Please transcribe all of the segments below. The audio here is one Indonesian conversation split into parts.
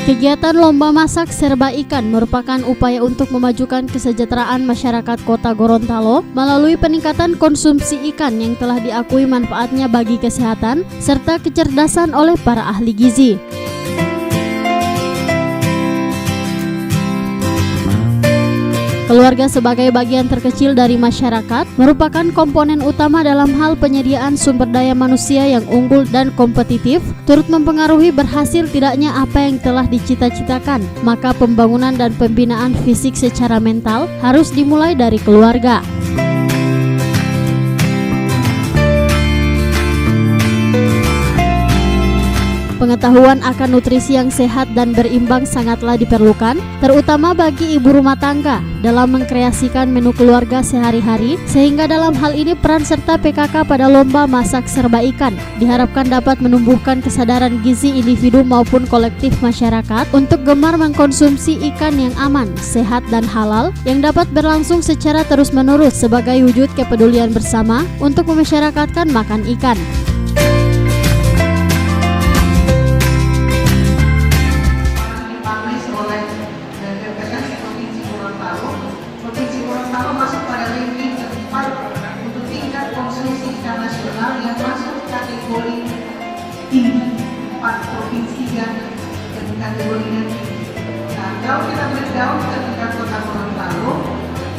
Kegiatan lomba masak serba ikan merupakan upaya untuk memajukan kesejahteraan masyarakat Kota Gorontalo melalui peningkatan konsumsi ikan yang telah diakui manfaatnya bagi kesehatan serta kecerdasan oleh para ahli gizi. Keluarga sebagai bagian terkecil dari masyarakat merupakan komponen utama dalam hal penyediaan sumber daya manusia yang unggul dan kompetitif, turut mempengaruhi berhasil tidaknya apa yang telah dicita-citakan. Maka pembangunan dan pembinaan fisik secara mental harus dimulai dari keluarga. Pengetahuan akan nutrisi yang sehat dan berimbang sangatlah diperlukan, terutama bagi ibu rumah tangga dalam mengkreasikan menu keluarga sehari-hari, sehingga dalam hal ini peran serta PKK pada lomba masak serba ikan diharapkan dapat menumbuhkan kesadaran gizi individu maupun kolektif masyarakat untuk gemar mengkonsumsi ikan yang aman, sehat dan halal yang dapat berlangsung secara terus-menerus sebagai wujud kepedulian bersama untuk memasyarakatkan makan ikan. Provinsi Gorontalo masuk pada ranking keempat untuk tingkat konsumsi ikan nasional yang masuk kategori tinggi. 4 provinsi yang kategorinya tinggi. Nah, kalau kita breakdown ke tingkat Kota Gorontalo,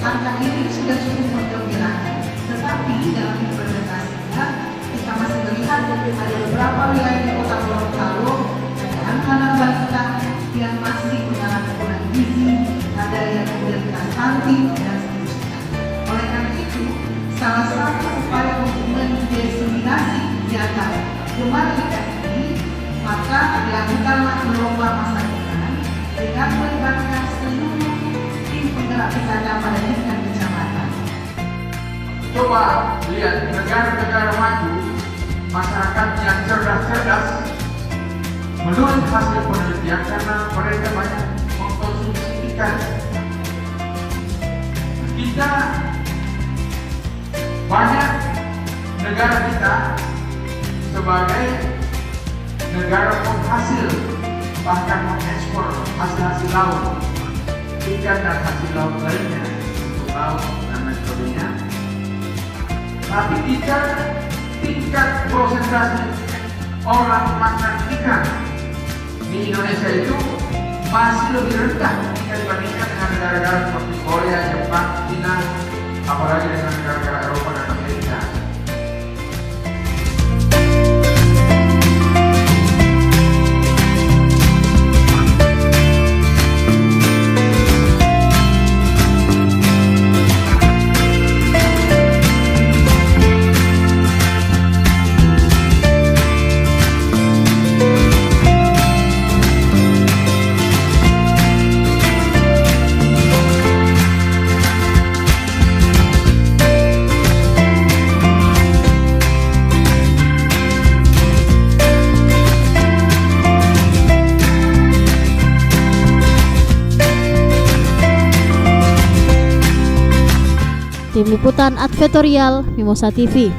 angka ini sudah cukup menggembirakan. Tetapi dalam implementasinya kita masih melihat ada beberapa wilayah di Kota Gorontalo ada anak-anak balita yang masih mengalami kurang gizi, ada yang menderita stunting dan seterusnya. Oleh karena itu, salah satu upaya untuk mendiseminasi kegiatan gemar ikan ini, maka dilakukanlah lomba masak ikan dengan melibatkan seluruh tim penggerak PKK pada tingkat kecamatan. Coba lihat negara-negara maju, masyarakat yang cerdas-cerdas menurut hasil penelitian karena mereka banyak mengkonsumsi ikan. Kita banyak negara kita sebagai negara penghasil bahkan mengekspor hasil-hasil laut, ikan dan hasil laut lainnya untuk laut dan lain sebagainya. Tapi kita tingkat persentase orang makan ikan di Indonesia itu masih lebih rendah jika dibandingkan dengan negara-negara seperti Korea, Jepang, China, apalagi dengan negara-negara Eropa dan Amerika. Tim Liputan Advertorial Mimosa TV.